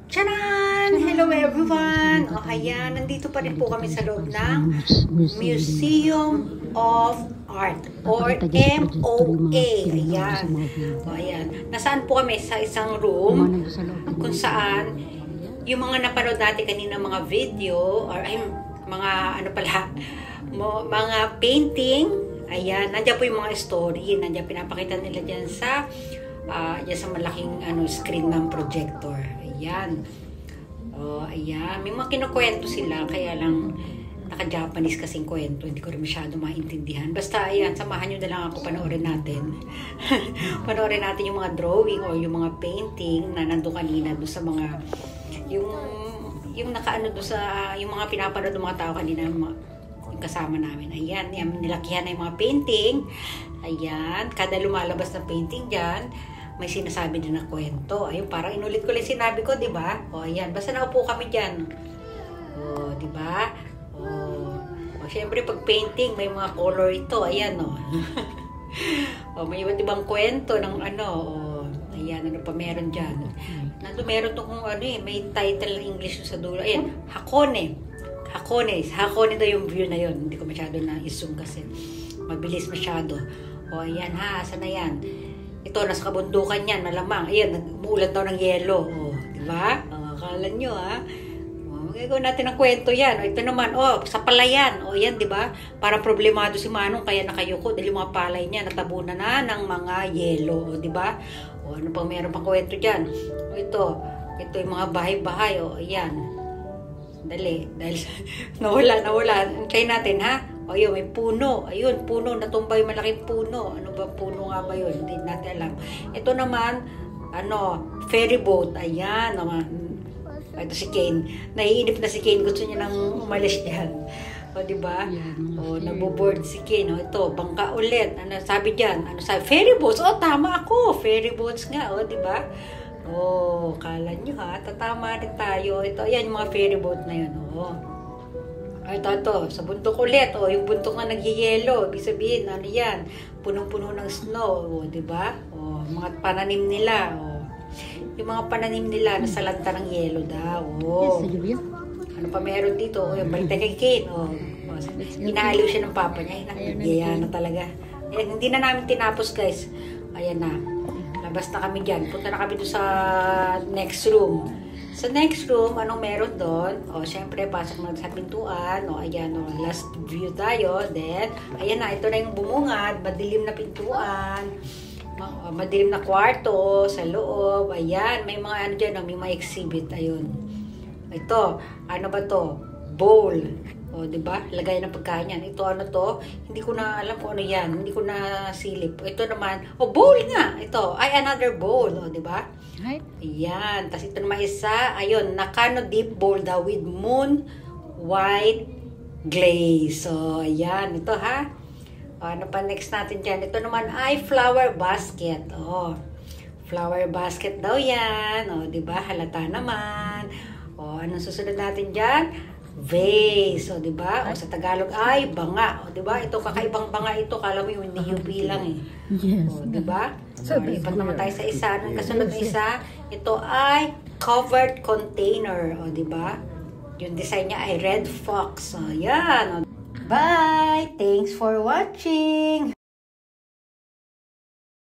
Tcharan! Hello everyone! O ayan, nandito pa rin po kami sa loob ng Museum of Art or MOA. Ayan. O ayan. Nasaan po kami? Sa isang room kung saan yung mga napanood natin kanina mga video or ay, mga ano pala, mga painting. Ayan. Nandiyan po yung mga story. Nandiyan pinapakita nila dyan sa malaking screen ng projector. Ayan. Oh, ayan. May mga kinukwento sila, kaya lang naka-Japanese kasing kwento. Hindi ko rin masyado maintindihan. Basta, ayan, samahan nyo na lang ako, panoorin natin. Panoorin natin yung mga drawing o yung mga painting na nandun kanina doon sa mga, yung nakaano doon sa, yung mga pinapanood ng mga tao kanina, yung kasama namin. Ayan, nilakihan na yung mga painting. Ayan, kada lumalabas na painting dyan, may sinasabi din na kwento. Ayun, parang inulit ko lang sinabi ko, di ba? O, ayan. Basta naupo kami dyan. O, di ba? O, syempre, pag painting, may mga color ito. Ayan, o. O, may iba't ibang kwento ng ano. O, ayan, ano pa meron dyan. Nandun, meron to kung ano eh. May title ng English sa dulo. Ayan, Hakone. Hakone daw yung view na yun. Hindi ko masyado na-zoom kasi. Mabilis masyado. O, ayan ha. Saan na yan? Ito, nasa kabundukan yan, malamang. Ayan, umuulan daw ng yelo. O, diba? O, akala nyo, ha? O, magagawa natin ng kwento yan. O, ito naman, sa palayan. O, yan, diba? Parang problemado si Manong, kaya nakayuko. Dahil yung mga palay niya, natabunan na ng mga yelo. O, diba? O, ano pang meron pang kwento dyan? O, ito yung mga bahay-bahay. O, ayan. Dali. Dahil nawala. Antayin natin, ha? O yun, may puno. Ayun, puno. Natumba yung malaking puno. Ano ba puno nga ba yun? Hindi natin alam. Ito naman, ferry boat. Ayan, naman. Ito si Kane. Naiinip na si Kane. Gusto niya nang umalis dyan. O, diba? O, naboboard si Kane. O, ito, bangka ulit. Ano sabi dyan? Ano sabi? Ferry boats. O, tama ako. Ferry boats nga. O, diba? O, kala nyo ha. Tatama rin tayo. Ito, ayan yung mga ferry boat na yun. O. Ito, sa bundok ulit, yung bundok na nagyayelo, ibig sabihin, ano yan, punong-puno ng snow, diba? Mga pananim nila, yung mga pananim nila, nasa lanta ng yelo daw, ano pa meron dito, yung balita kay Kane, inaaliw siya ng papa niya, nagyaya na talaga. Ayan, hindi na namin tinapos, guys. Ayan na, labas na kami dyan, punta na kami doon sa next room. Sa next room, anong meron doon? Syempre, pasok na sa pintuan. Ayan, last view tayo. Then, ayan na, ito na yung bumungad. Madilim na pintuan. Madilim na kwarto sa loob. Ayan, may mga ano dyan, may mga exhibit. Ayun. Ito, ano ba to? Bowl. Diba? Lagay ng pagkain yan. Ito, ano to? Hindi ko na alam kung ano yan. Hindi ko na silip. Ito naman, bowl nga. Ito, another bowl. Diba? Ayan. Tapos ito naman isa, ayun, Nakano deep bowl daw with moon white glaze. So, ayan. Ito ha. Ano pa next natin dyan? Ito naman ay flower basket. Flower basket daw yan. Diba? Halata naman. Anong susunod natin dyan? Vase, diba? Sa Tagalog ay banga. Diba? Ito kakaibang banga ito. Kala mo yung NIUP lang eh. Yes. Diba? Lipat naman tayo sa isa. Nung kasunod na isa, ito ay covered container. Diba? Yung design niya ay red fox. Yan. Bye! Thanks for watching!